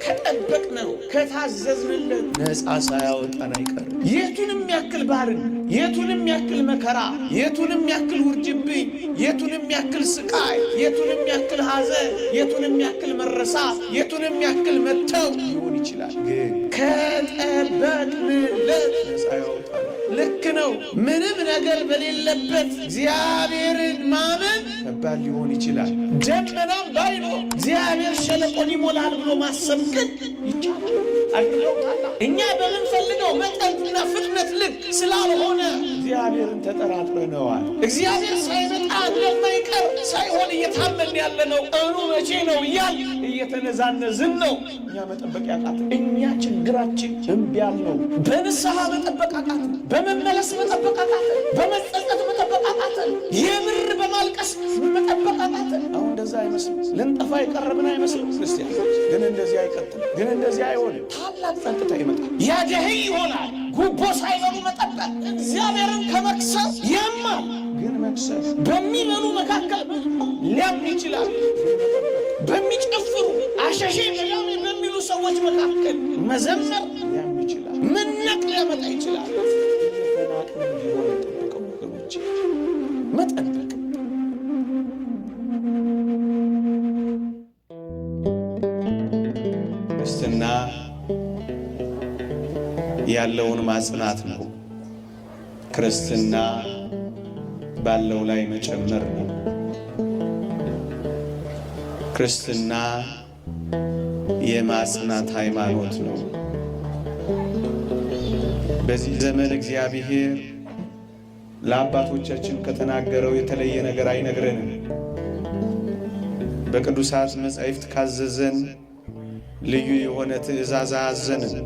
ከጠበቅነው ከታዘዝንለት ነፃ ሳያወጣን አይቀርም። የቱንም ያክል ባርን፣ የቱንም ያክል መከራ፣ የቱንም ያክል ውርጅብኝ፣ የቱንም ያክል ስቃይ፣ የቱንም ያክል ሐዘን፣ የቱንም ያክል መረሳት፣ የቱንም ያክል መተው ሊሆን ይችላል። ግን ከጠበቅንለት ነፃ ያወጣል። ልክ ነው። ምንም ነገር በሌለበት እግዚአብሔርን ማመን ከባድ ሊሆን ይችላል። ደመናም ባይኖር እግዚአብሔር ሸለቆን ይሞላል ብሎ ማሰብ ግን ይቻላል። አድርገውታል። እኛ በምንፈልገው መጠንና ፍጥነት ልክ ስላልሆነ እግዚአብሔርን ተጠራጥረነዋል። እግዚአብሔር ሳይመጣ እንደማይቀር ሳይሆን እየታመን ያለነው ቀኑ መቼ ነው እያል እየተነዛነዝን ነው። እኛ መጠበቅ ያቃተን፣ እኛ ችግራችን እምቢ ያልነው በንስሐ መጠበቅ አቃተን፣ በመመለስ መጠበቅ አቃተን፣ በመጸጸት መጠበቅ አቃተን፣ የምር በማልቀስ መጠበቅ አቃተን። አሁን እንደዛ አይመስልም። ልንጠፋ የቀረብን አይመስልም። ክርስቲያን ግን እንደዚህ አይቀጥልም። ግን እንደዚህ አይሆንም። ታላቅ ጸጥታ ይመጣል። ያደህይ ይሆናል። ጉቦ ሳይበሉ መጠበቅ እግዚአብሔርን ከመክሰስ ያማል። ግን መክሰስ በሚበሉ መካከል ሊያምን ይችላል። በሚጨፍሩ አሸሼ በሚሉ ሰዎች መካከል መዘመር ሊያምን ይችላል። መናቅ ሊያመጣ ይችላል። ተናቅን ሊሆን የጠበቀው ወገኖች መጠበቅ ክርስትና ያለውን ማጽናት ነው። ክርስትና ባለው ላይ መጨመር ነው። ክርስትና የማጽናት ሃይማኖት ነው። በዚህ ዘመን እግዚአብሔር ለአባቶቻችን ከተናገረው የተለየ ነገር አይነግረንም። በቅዱሳት መጻሕፍት ካዘዘን ልዩ የሆነ ትእዛዝ አዘንን።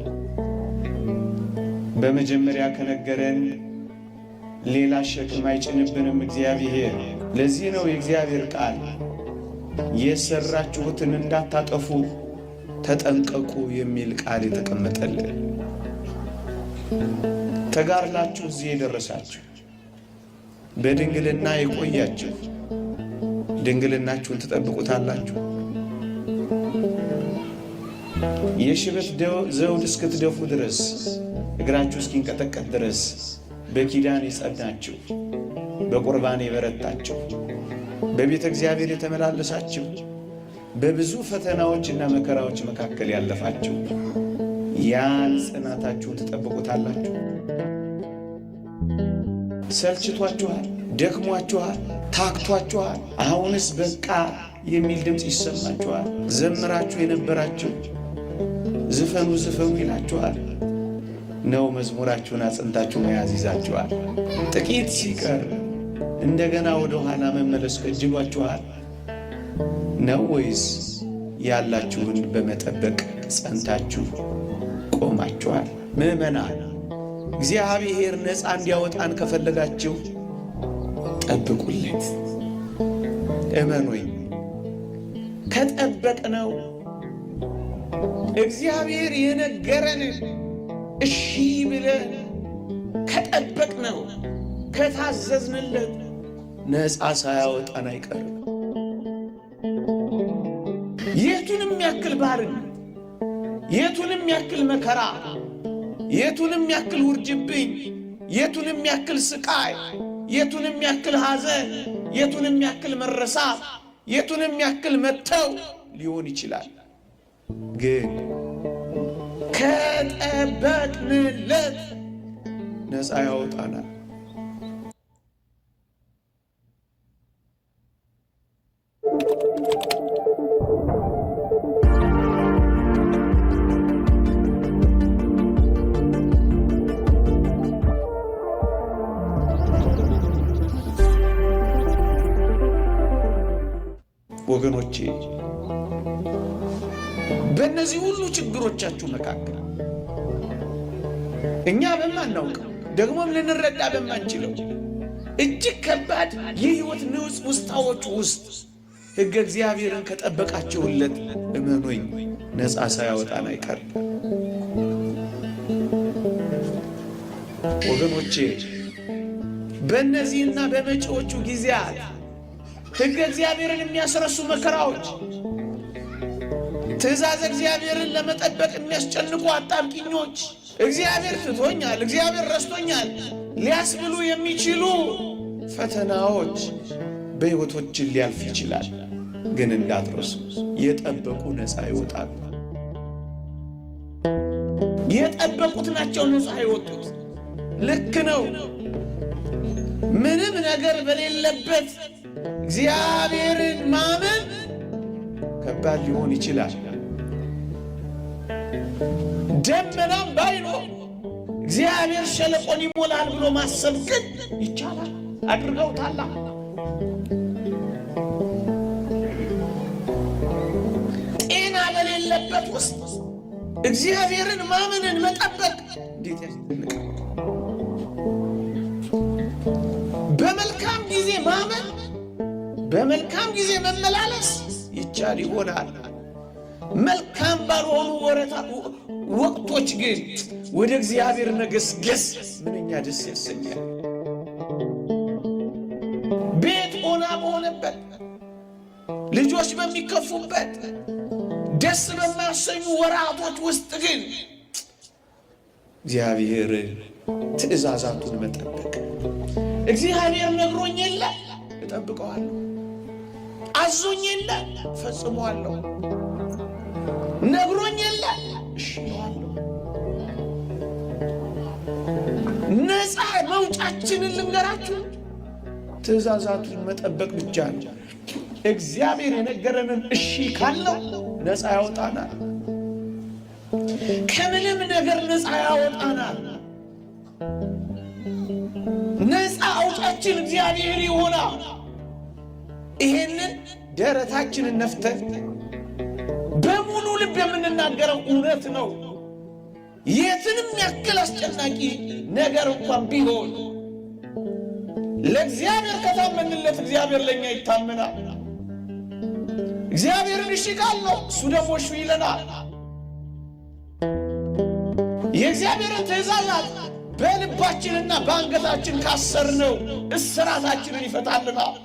በመጀመሪያ ከነገረን ሌላ ሸክም አይጭንብንም እግዚአብሔር። ለዚህ ነው የእግዚአብሔር ቃል የሰራችሁትን እንዳታጠፉ ተጠንቀቁ የሚል ቃል የተቀመጠልን። ተጋርላችሁ እዚህ የደረሳችሁ፣ በድንግልና የቆያችሁ ድንግልናችሁን ትጠብቁታላችሁ። የሽበት ዘውድ እስክትደፉ ድረስ፣ እግራችሁ እስኪንቀጠቀጥ ድረስ በኪዳን የጸናችሁ፣ በቁርባን የበረታችሁ፣ በቤተ እግዚአብሔር የተመላለሳችሁ፣ በብዙ ፈተናዎችና መከራዎች መካከል ያለፋችሁ ያን ጽናታችሁን ትጠብቁታላችሁ። ሰልችቷችኋል፣ ደክሟችኋል፣ ታክቷችኋል። አሁንስ በቃ የሚል ድምፅ ይሰማችኋል። ዘምራችሁ የነበራችሁ ዝፈኑ ዝፈኑ ይላችኋል ነው። መዝሙራችሁን አጽንታችሁ መያዝ ይዛችኋል። ጥቂት ሲቀር እንደገና ወደ ኋላ መመለስ ከጅሏችኋል ነው ወይስ ያላችሁን በመጠበቅ ጸንታችሁ ቆማችኋል? ምዕመናን፣ እግዚአብሔር ነፃ እንዲያወጣን ከፈለጋችሁ ጠብቁለት። እመኑኝ፣ ከጠበቅነው እግዚአብሔር የነገረንን እሺ ብለን ከጠበቅነው ከታዘዝንለት ነፃ ሳያወጣን አይቀርም። የቱንም ያክል ባርነት፣ የቱንም ያክል መከራ፣ የቱንም ያክል ውርጅብኝ፣ የቱንም ያክል ስቃይ፣ የቱንም ያክል ሐዘን፣ የቱንም ያክል መረሳት፣ የቱንም ያክል መተው ሊሆን ይችላል። ግን ከጠበቅንለት ነፃ ያወጣናል። ወገኖቼ፣ በእነዚህ ሁሉ ችግሮቻችሁ መካከል እኛ በማናውቀው ደግሞም ልንረዳ በማንችለው እጅግ ከባድ የሕይወት ንዑስ ውስጣዎች ውስጥ ሕገ እግዚአብሔርን ከጠበቃችሁለት እመኑኝ ነፃ ሳያወጣን አይቀርም። ወገኖቼ፣ በእነዚህና በመጪዎቹ ጊዜያት ሕገ እግዚአብሔርን የሚያስረሱ መከራዎች፣ ትእዛዝ እግዚአብሔርን ለመጠበቅ የሚያስጨንቁ አጣብቂኞች፣ እግዚአብሔር ትቶኛል፣ እግዚአብሔር ረስቶኛል ሊያስብሉ የሚችሉ ፈተናዎች በሕይወቶችን ሊያልፍ ይችላል። ግን እንዳትረሱ የጠበቁ ነፃ ይወጣሉ። የጠበቁት ናቸው ነፃ ይወጡት። ልክ ነው። ምንም ነገር በሌለበት እግዚአብሔርን ማመን ከባድ ሊሆን ይችላል። ደመናም ባይኖር እግዚአብሔር ሸለቆን ይሞላል ብሎ ማሰብ ግን ይቻላል። አድርገውታል። ጤና በሌለበት ውስጥ እግዚአብሔርን ማመንን መጠበቅ እንዴት ያስደንቃል! በመልካም ጊዜ ማመን፣ በመልካም ጊዜ መመላለስ ይቻል ይሆናል። መልካም ባልሆኑ ወቅቶች ግን ወደ እግዚአብሔር መገስገስ ምንኛ ደስ ያሰኛል። ቤት ሆና በሆነበት፣ ልጆች በሚከፉበት፣ ደስ በማያሰኙ ወራቶች ውስጥ ግን እግዚአብሔር ትእዛዛቱን መጠበቅ። እግዚአብሔር ነግሮኝ የለ እጠብቀዋለሁ፣ አዞኝ የለ ፈጽመዋለሁ፣ ነግሮኝ የለ እሺ እለዋለሁ። ነፃ መውጫችንን ልንገራችሁ፣ ትእዛዛቱን መጠበቅ ብቻ ነው። እግዚአብሔር የነገረንን እሺ ካለው ነፃ ያወጣናል። ከምንም ነገር ነፃ ያወጣናል። ነፃ አውጫችን እግዚአብሔር ይሆናል። ይሄንን ደረታችንን ነፍተን በሙሉ ልብ የምንናገረው እውነት ነው። የትንም ያክል አስጨናቂ ነገር እንኳን ቢሆን ለእግዚአብሔር ከታመንለት እግዚአብሔር ለኛ ይታመናል። እግዚአብሔርን እሺ ካለው እሱ ደግሞ እሺ ይለናል። የእግዚአብሔርን ትእዛዛት በልባችንና በአንገታችን ካሰርነው እስራታችንን ይፈታልናል።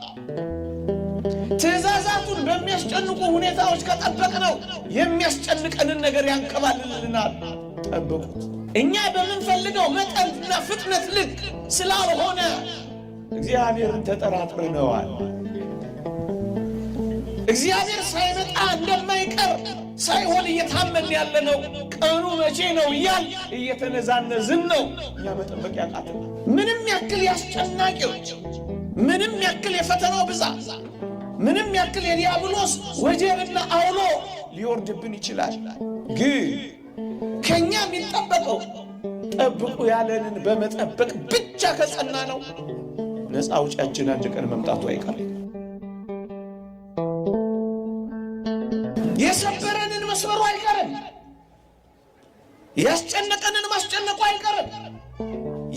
ትእዛዛቱን በሚያስጨንቁ ሁኔታዎች ከጠበቅነው የሚያስጨንቀንን ነገር ያንከባልልናል። ጠብቁት። እኛ በምንፈልገው መጠንና ፍጥነት ልክ ስላልሆነ እግዚአብሔርን ተጠራጥረነዋል። እግዚአብሔር ሳይመጣ እንደማይቀር ሳይሆን እየታመን ያለነው ቀኑ መቼ ነው እያል እየተነዛነዝን ነው። እኛ መጠበቅ ያቃተን ምንም ያክል ያስጨናቂዎች፣ ምንም ያክል የፈተናው ብዛት፣ ምንም ያክል የዲያብሎስ ወጀብና አውሎ ሊወርድብን ይችላል። ግን ከኛ የሚጠበቀው ጠብቁ ያለንን በመጠበቅ ብቻ ከጸና ነው ነፃ አውጫችን አንድ ቀን መምጣቱ አይቀርም። የሰበረንን መስበሩ አይቀርም። ያስጨነቀንን ማስጨነቁ አይቀርም።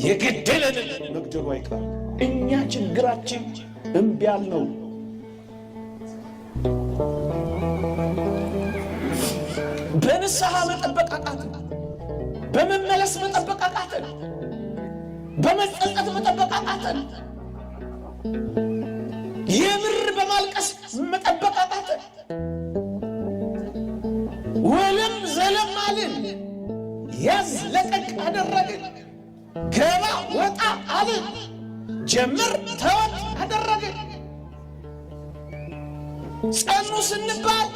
የገደለንን መግደሉ አይቀርም። እኛ ችግራችን እምቢ ያልነው በንስሐ መጠበቅ አቃተን፣ በመመለስ መጠበቅ አቃተን፣ በመጸጸት መጠበቅ አቃተን፣ የምር በማልቀስ መጠበቅ አቃተን። ወለም ዘለም አልን፣ ያዝ ለቀቅ አደረግን፣ ገባ ወጣ አልን፣ ጀምር ተወት አደረግን። ጸኑ ስንባል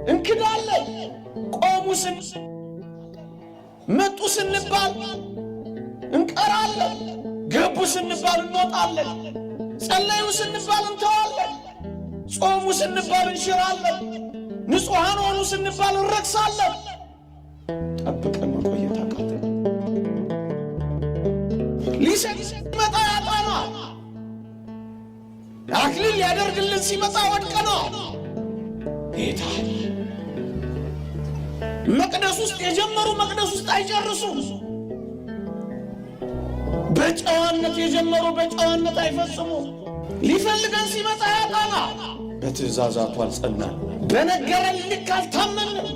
እንክዳለን፣ ቆሙ መጡ ስንባል እንቀራለን፣ ገቡ ስንባል እንወጣለን፣ ጸለዩ ስንባል እንተዋለን፣ ጾሙ ስንባል እንሽራለን፣ ንጹሐን ሆኑ ስንባል እንረክሳለን። ጠብቀን መቆየት አቃተን። ሊሰጥ ሲመጣ ያጣናል። አክሊል ሊያደርግልን ሲመጣ ወድቀናል። ጌታ መቅደስ ውስጥ የጀመሩ መቅደስ ውስጥ አይጨርሱም። በጨዋነት የጀመሩ በጨዋነት አይፈጽሙም። ሊፈልገን ሲመጣ ያጣናል። በትእዛዛቱ አልጸናን፣ በነገረን ልክ አልታመንም፣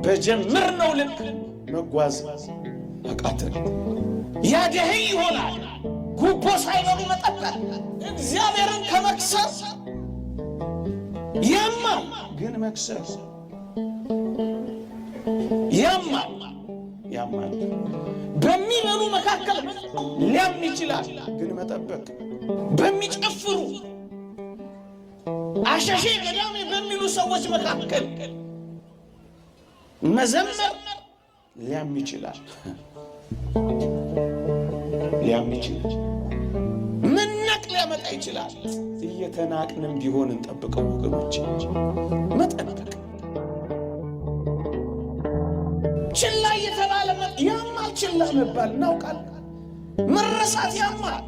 በጀመርነው ልክ መጓዝ አቃተን። ያደኸይ ይሆናል ጉቦ ሳይበሉ መጠበቅ። እግዚአብሔርን ከመክሰስ ያማል፣ ግን መክሰስ ያማል በሚበሉ መካከል ሊያምን ይችላል። ግን መጠበቅ በሚጨፍሩ አሸሼ ገዳሜ በሚሉ ሰዎች መካከል መዘመር ሊያምን ይችላል። መናቅ ሊያመጣ ይችላል። እየተናቅንም ቢሆን እንጠብቀው ወገኖች። መጠበቅ ችላ እየተባለ ያማል። ችላ መባል እናውቃለን። መረሳት ያማል።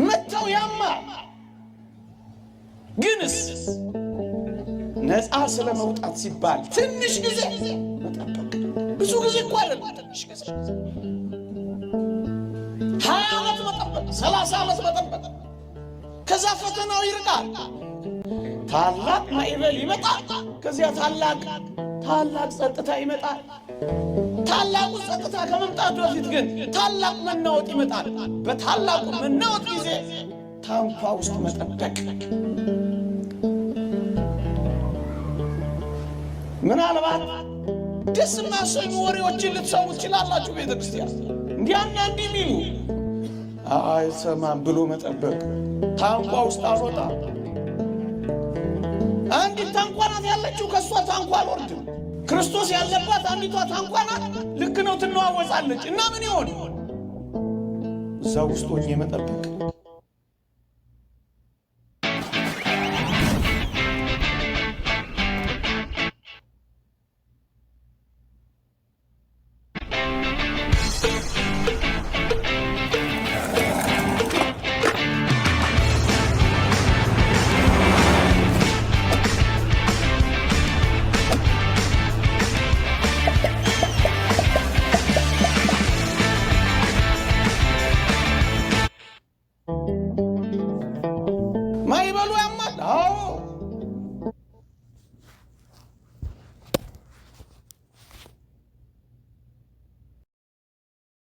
መተው ያማል። ግንስ ነፃ ስለመውጣት ሲባል ትንሽ ጊዜ መጠበቅ። ብዙ ጊዜ እኮ አይደለም፣ ትንሽ ጊዜ 20 ዓመት መጠበቅ፣ 30 ዓመት መጠበቅ። ከዛ ፈተናው ይርቃል። ታላቅ ማዕበል ይመጣል። ከዚያ ታላቅ ጸጥታ ይመጣል። ታላቁ ጸጥታ ከመምጣቱ በፊት ግን ታላቅ መናወጥ ይመጣል። በታላቁ መናወጥ ጊዜ ታንኳ ውስጥ መጠበቅ። ምናልባት ደስ የማያሰኙ ወሬዎችን ልትሰሙ ትችላላችሁ። ቤተ ክርስቲያን እንዲያና እንዲህ የሚሉ አይሰማም ብሎ መጠበቅ። ታንኳ ውስጥ አልወጣ። አንዲት ታንኳ ናት ያለችው፣ ከእሷ ታንኳ አልወርድም። ክርስቶስ ያለባት አንዲቷ ታንኳ ናት። ልክ ነው፣ ትነዋወጻለች። እና ምን ይሆን? እዛ ውስጥ ሆኜ መጠበቅ።